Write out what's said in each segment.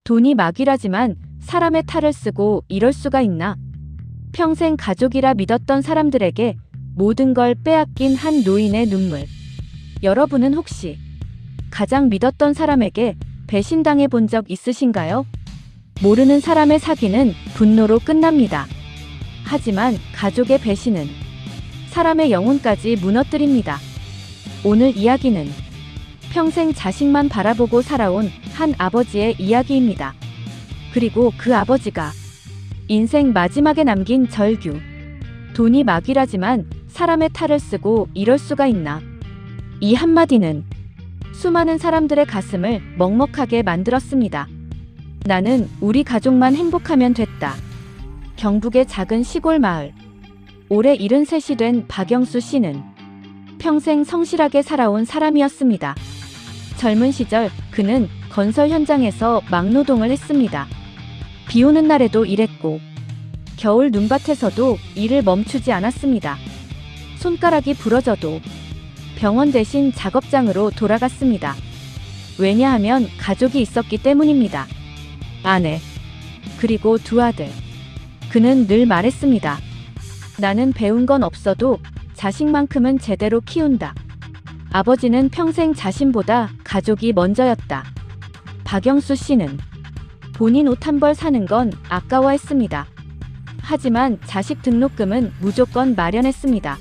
돈이 막이라지만 사람의 탈을 쓰고 이럴 수가 있나? 평생 가족이라 믿었던 사람들에게 모든 걸 빼앗긴 한 노인의 눈물. 여러분은 혹시 가장 믿었던 사람에게 배신당해 본 적 있으신가요? 모르는 사람의 사기는 분노로 끝납니다. 하지만 가족의 배신은 사람의 영혼까지 무너뜨립니다. 오늘 이야기는 평생 자식만 바라보고 살아온 한 아버지의 이야기입니다. 그리고 그 아버지가 인생 마지막에 남긴 절규. 돈이 막이라지만 사람의 탈을 쓰고 이럴 수가 있나? 이 한마디는 수많은 사람들의 가슴을 먹먹하게 만들었습니다. 나는 우리 가족만 행복하면 됐다. 경북의 작은 시골 마을. 올해 73이 된 박영수 씨는 평생 성실하게 살아온 사람이었습니다. 젊은 시절 그는 건설 현장에서 막노동을 했습니다. 비 오는 날에도 일했고 겨울 눈밭에서도 일을 멈추지 않았습니다. 손가락이 부러져도 병원 대신 작업장으로 돌아갔습니다. 왜냐하면 가족이 있었기 때문입니다. 아내, 그리고 두 아들. 그는 늘 말했습니다. 나는 배운 건 없어도 자식만큼은 제대로 키운다. 아버지는 평생 자신보다 가족이 먼저였다. 박영수 씨는 본인 옷 한 벌 사는 건 아까워했습니다. 하지만 자식 등록금은 무조건 마련했습니다.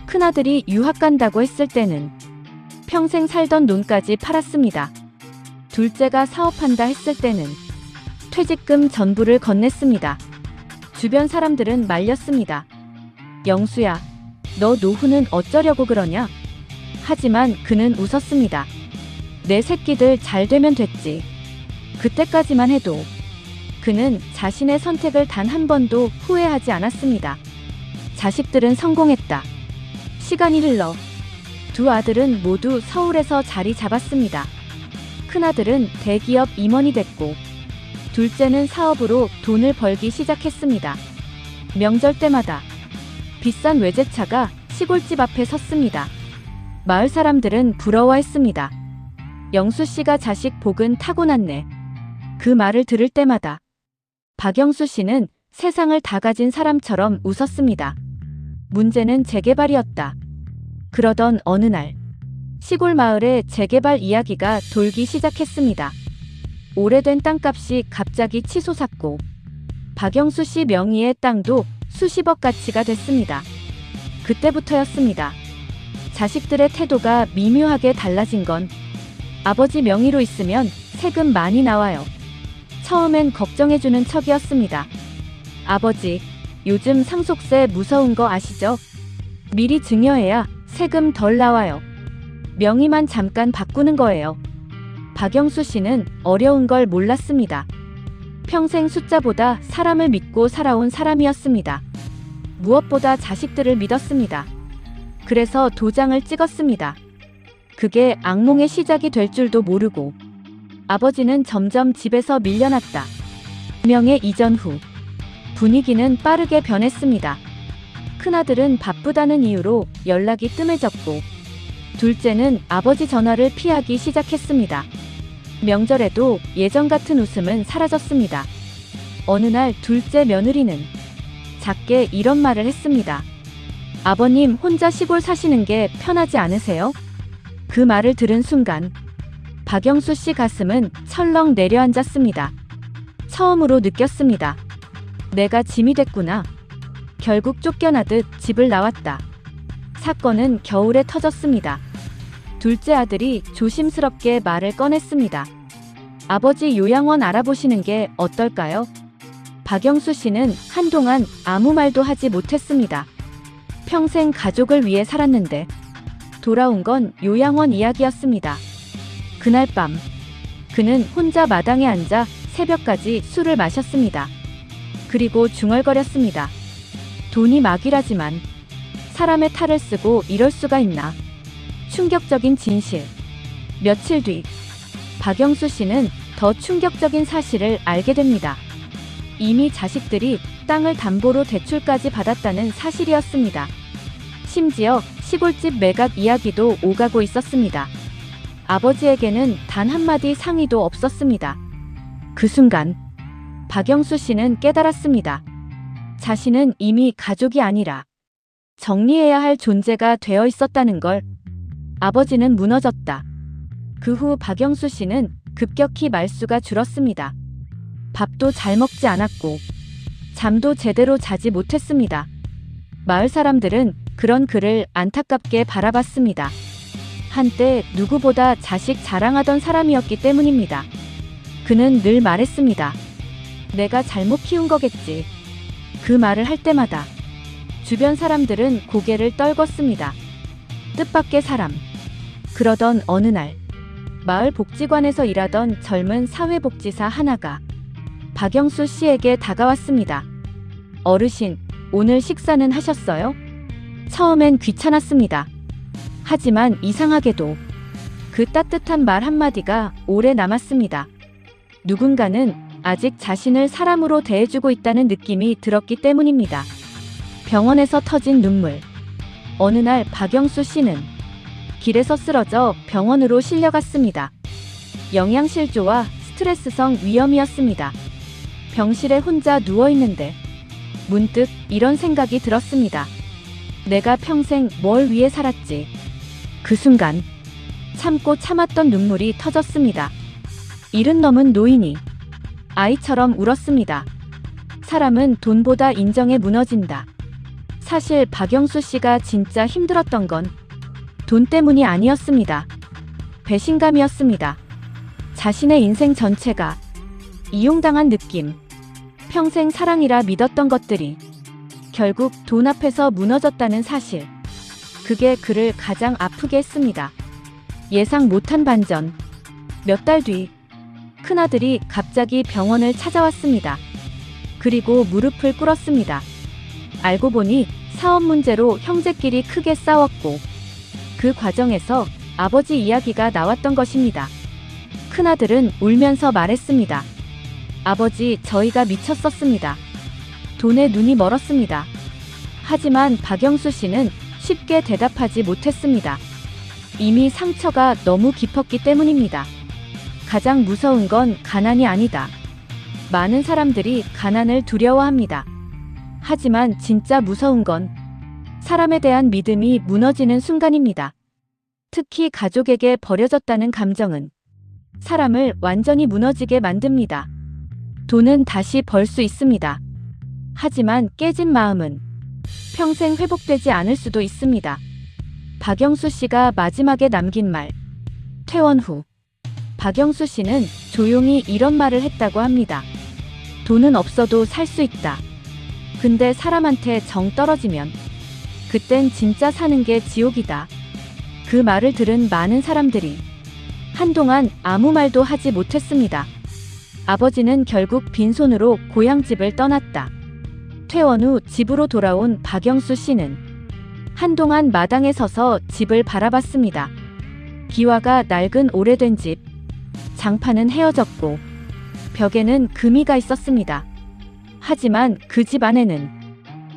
큰아들이 유학 간다고 했을 때는 평생 살던 논까지 팔았습니다. 둘째가 사업한다 했을 때는 퇴직금 전부를 건넸습니다. 주변 사람들은 말렸습니다. 영수야, 너 노후는 어쩌려고 그러냐? 하지만 그는 웃었습니다. 내 새끼들 잘 되면 됐지. 그때까지만 해도 그는 자신의 선택을 단 한 번도 후회하지 않았습니다. 자식들은 성공했다. 시간이 흘러 두 아들은 모두 서울에서 자리 잡았습니다. 큰아들은 대기업 임원이 됐고 둘째는 사업으로 돈을 벌기 시작했습니다. 명절 때마다 비싼 외제차가 시골집 앞에 섰습니다. 마을 사람들은 부러워했습니다. 영수 씨가 자식 복은 타고났네. 그 말을 들을 때마다 박영수 씨는 세상을 다 가진 사람처럼 웃었습니다. 문제는 재개발이었다. 그러던 어느 날 시골 마을에 재개발 이야기가 돌기 시작했습니다. 오래된 땅값이 갑자기 치솟았고 박영수 씨 명의의 땅도 수십억 가치가 됐습니다. 그때부터였습니다. 자식들의 태도가 미묘하게 달라진 건 아버지 명의로 있으면 세금 많이 나와요. 처음엔 걱정해주는 척이었습니다. 아버지, 요즘 상속세 무서운 거 아시죠? 미리 증여해야 세금 덜 나와요. 명의만 잠깐 바꾸는 거예요. 박영수 씨는 어려운 걸 몰랐습니다. 평생 숫자보다 사람을 믿고 살아온 사람이었습니다. 무엇보다 자식들을 믿었습니다. 그래서 도장을 찍었습니다. 그게 악몽의 시작이 될 줄도 모르고 아버지는 점점 집에서 밀려났다. 명예 이전 후 분위기는 빠르게 변했습니다. 큰아들은 바쁘다는 이유로 연락이 뜸해졌고 둘째는 아버지 전화를 피하기 시작했습니다. 명절에도 예전 같은 웃음은 사라졌습니다. 어느 날 둘째 며느리는 작게 이런 말을 했습니다. 아버님 혼자 시골 사시는 게 편하지 않으세요? 그 말을 들은 순간 박영수 씨 가슴은 철렁 내려앉았습니다. 처음으로 느꼈습니다. 내가 짐이 됐구나. 결국 쫓겨나듯 집을 나왔다. 사건은 겨울에 터졌습니다. 둘째 아들이 조심스럽게 말을 꺼냈습니다. 아버지 요양원 알아보시는 게 어떨까요? 박영수 씨는 한동안 아무 말도 하지 못했습니다. 평생 가족을 위해 살았는데 돌아온 건 요양원 이야기였습니다. 그날 밤 그는 혼자 마당에 앉아 새벽까지 술을 마셨습니다. 그리고 중얼거렸습니다. 돈이 막이라지만 사람의 탈을 쓰고 이럴 수가 있나. 충격적인 진실. 며칠 뒤 박영수 씨는 더 충격적인 사실을 알게 됩니다. 이미 자식들이 땅을 담보로 대출까지 받았다는 사실이었습니다. 심지어 시골집 매각 이야기도 오가고 있었습니다. 아버지에게는 단 한마디 상의도 없었습니다. 그 순간 박영수 씨는 깨달았습니다. 자신은 이미 가족이 아니라 정리해야 할 존재가 되어 있었다는 걸. 아버지는 무너졌다. 그 후 박영수 씨는 급격히 말수가 줄었습니다. 밥도 잘 먹지 않았고 잠도 제대로 자지 못했습니다. 마을 사람들은 그런 그를 안타깝게 바라봤습니다. 한때 누구보다 자식 자랑하던 사람이었기 때문입니다. 그는 늘 말했습니다. 내가 잘못 키운 거겠지. 그 말을 할 때마다 주변 사람들은 고개를 떨궜습니다. 뜻밖의 사람. 그러던 어느 날 마을 복지관에서 일하던 젊은 사회복지사 하나가 박영수 씨에게 다가왔습니다. 어르신, 오늘 식사는 하셨어요? 처음엔 귀찮았습니다. 하지만 이상하게도 그 따뜻한 말 한마디가 오래 남았습니다. 누군가는 아직 자신을 사람으로 대해주고 있다는 느낌이 들었기 때문입니다. 병원에서 터진 눈물. 어느 날 박영수 씨는 길에서 쓰러져 병원으로 실려갔습니다. 영양실조와 스트레스성 위염이었습니다. 병실에 혼자 누워있는데 문득 이런 생각이 들었습니다. 내가 평생 뭘 위해 살았지. 그 순간 참고 참았던 눈물이 터졌습니다. 70 넘은 노인이 아이처럼 울었습니다. 사람은 돈보다 인정에 무너진다. 사실 박영수 씨가 진짜 힘들었던 건 돈 때문이 아니었습니다. 배신감이었습니다. 자신의 인생 전체가 이용당한 느낌. 평생 사랑이라 믿었던 것들이 결국 돈 앞에서 무너졌다는 사실. 그게 그를 가장 아프게 했습니다. 예상 못한 반전. 몇 달 뒤 큰아들이 갑자기 병원을 찾아왔습니다. 그리고 무릎을 꿇었습니다. 알고 보니 사업 문제로 형제끼리 크게 싸웠고 그 과정에서 아버지 이야기가 나왔던 것입니다. 큰아들은 울면서 말했습니다. 아버지, 저희가 미쳤었습니다. 돈에 눈이 멀었습니다. 하지만 박영수 씨는 쉽게 대답하지 못했습니다. 이미 상처가 너무 깊었기 때문입니다. 가장 무서운 건 가난이 아니다. 많은 사람들이 가난을 두려워합니다. 하지만 진짜 무서운 건 사람에 대한 믿음이 무너지는 순간입니다. 특히 가족에게 버려졌다는 감정은 사람을 완전히 무너지게 만듭니다. 돈은 다시 벌 수 있습니다. 하지만 깨진 마음은 평생 회복되지 않을 수도 있습니다. 박영수 씨가 마지막에 남긴 말. 퇴원 후 박영수 씨는 조용히 이런 말을 했다고 합니다. 돈은 없어도 살 수 있다. 근데 사람한테 정 떨어지면 그땐 진짜 사는 게 지옥이다. 그 말을 들은 많은 사람들이 한동안 아무 말도 하지 못했습니다. 아버지는 결국 빈손으로 고향집을 떠났다. 퇴원 후 집으로 돌아온 박영수 씨는 한동안 마당에 서서 집을 바라봤습니다. 기와가 낡은 오래된 집. 장판은 헤어졌고 벽에는 금이가 있었습니다. 하지만 그 집 안에는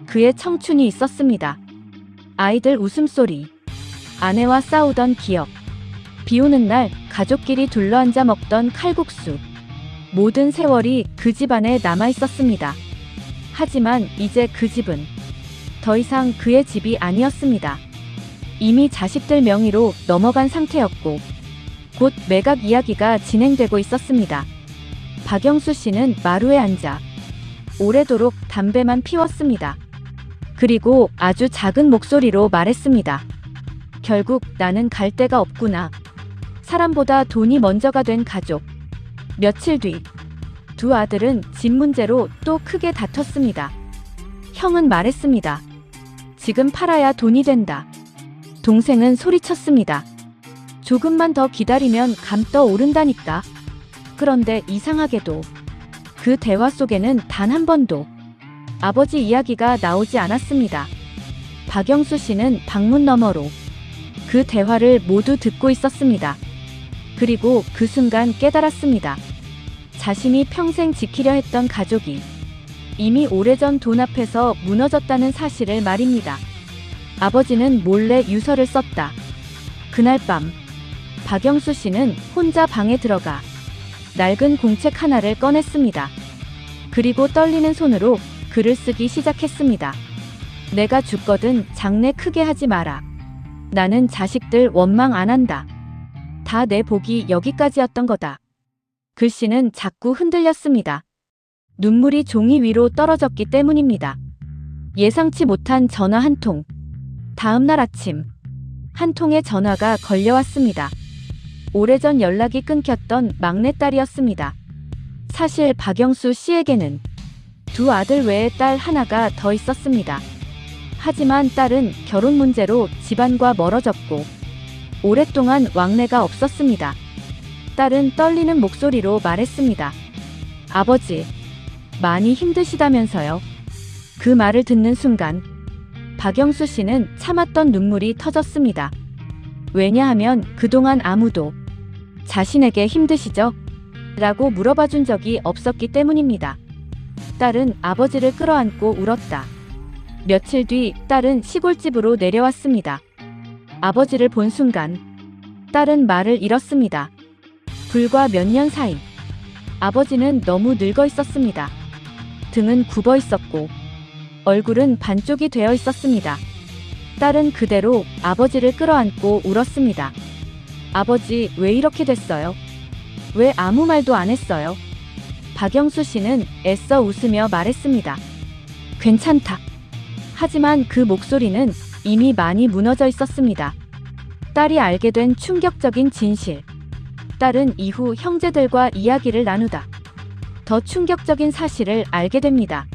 그의 청춘이 있었습니다. 아이들 웃음소리, 아내와 싸우던 기억, 비 오는 날 가족끼리 둘러앉아 먹던 칼국수. 모든 세월이 그 집 안에 남아 있었습니다. 하지만 이제 그 집은 더 이상 그의 집이 아니었습니다. 이미 자식들 명의로 넘어간 상태였고 곧 매각 이야기가 진행되고 있었습니다. 박영수 씨는 마루에 앉아 오래도록 담배만 피웠습니다. 그리고 아주 작은 목소리로 말했습니다. 결국 나는 갈 데가 없구나. 사람보다 돈이 먼저가 된 가족. 며칠 뒤 두 아들은 집 문제로 또 크게 다퉜습니다. 형은 말했습니다. 지금 팔아야 돈이 된다. 동생은 소리쳤습니다. 조금만 더 기다리면 감 떠오른다니까. 그런데 이상하게도 그 대화 속에는 단 한 번도 아버지 이야기가 나오지 않았습니다. 박영수 씨는 방문 너머로 그 대화를 모두 듣고 있었습니다. 그리고 그 순간 깨달았습니다. 자신이 평생 지키려 했던 가족이 이미 오래전 돈 앞에서 무너졌다는 사실을 말입니다. 아버지는 몰래 유서를 썼다. 그날 밤 박영수 씨는 혼자 방에 들어가 낡은 공책 하나를 꺼냈습니다. 그리고 떨리는 손으로 글을 쓰기 시작했습니다. 내가 죽거든 장래 크게 하지 마라. 나는 자식들 원망 안 한다. 다 내 복이 여기까지였던 거다. 글씨는 자꾸 흔들렸습니다. 눈물이 종이 위로 떨어졌기 때문입니다. 예상치 못한 전화 한 통. 다음 날 아침 한 통의 전화가 걸려왔습니다. 오래전 연락이 끊겼던 막내딸이었습니다. 사실 박영수 씨에게는 두 아들 외에 딸 하나가 더 있었습니다. 하지만 딸은 결혼 문제로 집안과 멀어졌고 오랫동안 왕래가 없었습니다. 딸은 떨리는 목소리로 말했습니다. 아버지, 많이 힘드시다면서요. 그 말을 듣는 순간 박영수 씨는 참았던 눈물이 터졌습니다. 왜냐하면 그동안 아무도 자신에게 힘드시죠? 라고 물어봐 준 적이 없었기 때문입니다. 딸은 아버지를 끌어안고 울었다. 며칠 뒤 딸은 시골집으로 내려왔습니다. 아버지를 본 순간 딸은 말을 잃었습니다. 불과 몇 년 사이 아버지는 너무 늙어 있었습니다. 등은 굽어 있었고 얼굴은 반쪽이 되어 있었습니다. 딸은 그대로 아버지를 끌어안고 울었습니다. 아버지, 왜 이렇게 됐어요? 왜 아무 말도 안 했어요? 박영수 씨는 애써 웃으며 말했습니다. 괜찮다. 하지만 그 목소리는 이미 많이 무너져 있었습니다. 딸이 알게 된 충격적인 진실. 딸은 이후 형제들과 이야기를 나누다 더 충격적인 사실을 알게 됩니다.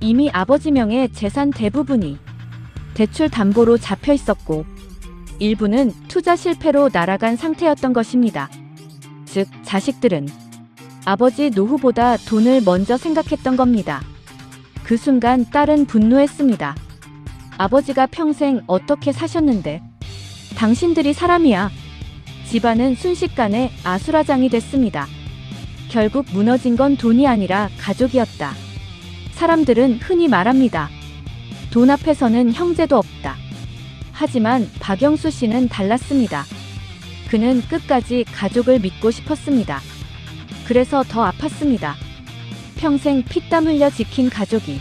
이미 아버지 명의 재산 대부분이 대출 담보로 잡혀 있었고 일부는 투자 실패로 날아간 상태였던 것입니다. 즉, 자식들은 아버지 노후보다 돈을 먼저 생각했던 겁니다. 그 순간 딸은 분노했습니다. 아버지가 평생 어떻게 사셨는데 당신들이 사람이야. 집안은 순식간에 아수라장이 됐습니다. 결국 무너진 건 돈이 아니라 가족이었다. 사람들은 흔히 말합니다. 돈 앞에서는 형제도 없다. 하지만 박영수 씨는 달랐습니다. 그는 끝까지 가족을 믿고 싶었습니다. 그래서 더 아팠습니다. 평생 피땀 흘려 지킨 가족이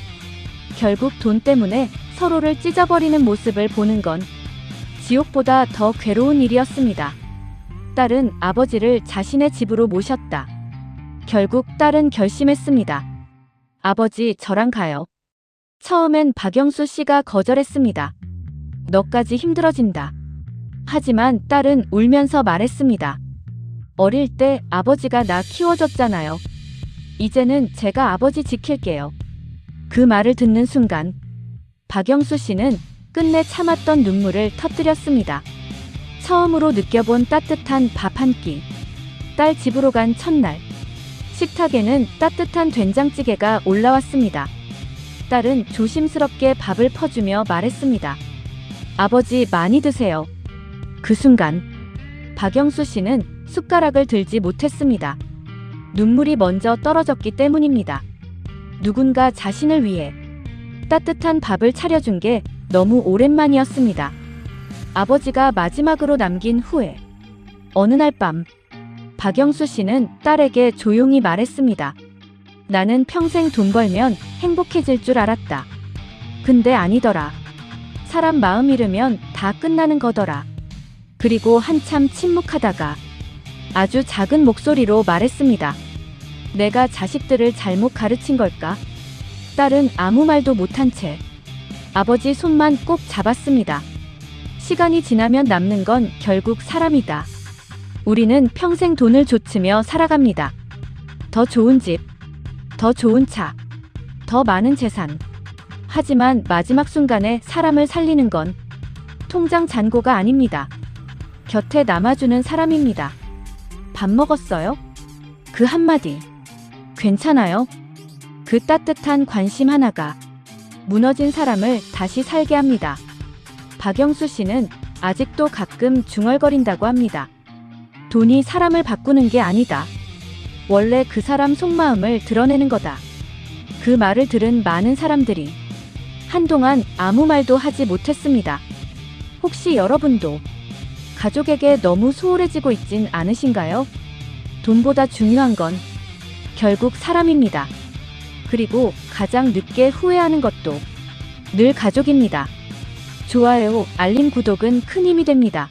결국 돈 때문에 서로를 찢어버리는 모습을 보는 건 지옥보다 더 괴로운 일이었습니다. 딸은 아버지를 자신의 집으로 모셨다. 결국 딸은 결심했습니다. 아버지, 저랑 가요. 처음엔 박영수 씨가 거절했습니다. 너까지 힘들어진다. 하지만 딸은 울면서 말했습니다. 어릴 때 아버지가 나 키워줬잖아요. 이제는 제가 아버지 지킬게요. 그 말을 듣는 순간 박영수 씨는 끝내 참았던 눈물을 터뜨렸습니다. 처음으로 느껴본 따뜻한 밥 한 끼. 딸 집으로 간 첫날 식탁에는 따뜻한 된장찌개가 올라왔습니다. 딸은 조심스럽게 밥을 퍼주며 말했습니다. 아버지, 많이 드세요. 그 순간 박영수 씨는 숟가락을 들지 못했습니다. 눈물이 먼저 떨어졌기 때문입니다. 누군가 자신을 위해 따뜻한 밥을 차려준 게 너무 오랜만이었습니다. 아버지가 마지막으로 남긴 후에 어느 날 밤 박영수 씨는 딸에게 조용히 말했습니다. 나는 평생 돈 벌면 행복해질 줄 알았다. 근데 아니더라. 사람 마음 잃으면 다 끝나는 거더라. 그리고 한참 침묵하다가 아주 작은 목소리로 말했습니다. 내가 자식들을 잘못 가르친 걸까? 딸은 아무 말도 못한 채 아버지 손만 꼭 잡았습니다. 시간이 지나면 남는 건 결국 사람이다. 우리는 평생 돈을 좇으며 살아갑니다. 더 좋은 집, 더 좋은 차, 더 많은 재산. 하지만 마지막 순간에 사람을 살리는 건 통장 잔고가 아닙니다. 곁에 남아주는 사람입니다. 밥 먹었어요? 그 한마디. 괜찮아요? 그 따뜻한 관심 하나가 무너진 사람을 다시 살게 합니다. 박영수 씨는 아직도 가끔 중얼거린다고 합니다. 돈이 사람을 바꾸는 게 아니다. 원래 그 사람 속마음을 드러내는 거다. 그 말을 들은 많은 사람들이 한동안 아무 말도 하지 못했습니다. 혹시 여러분도 가족에게 너무 소홀해지고 있진 않으신가요? 돈보다 중요한 건 결국 사람입니다. 그리고 가장 늦게 후회하는 것도 늘 가족입니다. 좋아요, 알림, 구독은 큰 힘이 됩니다.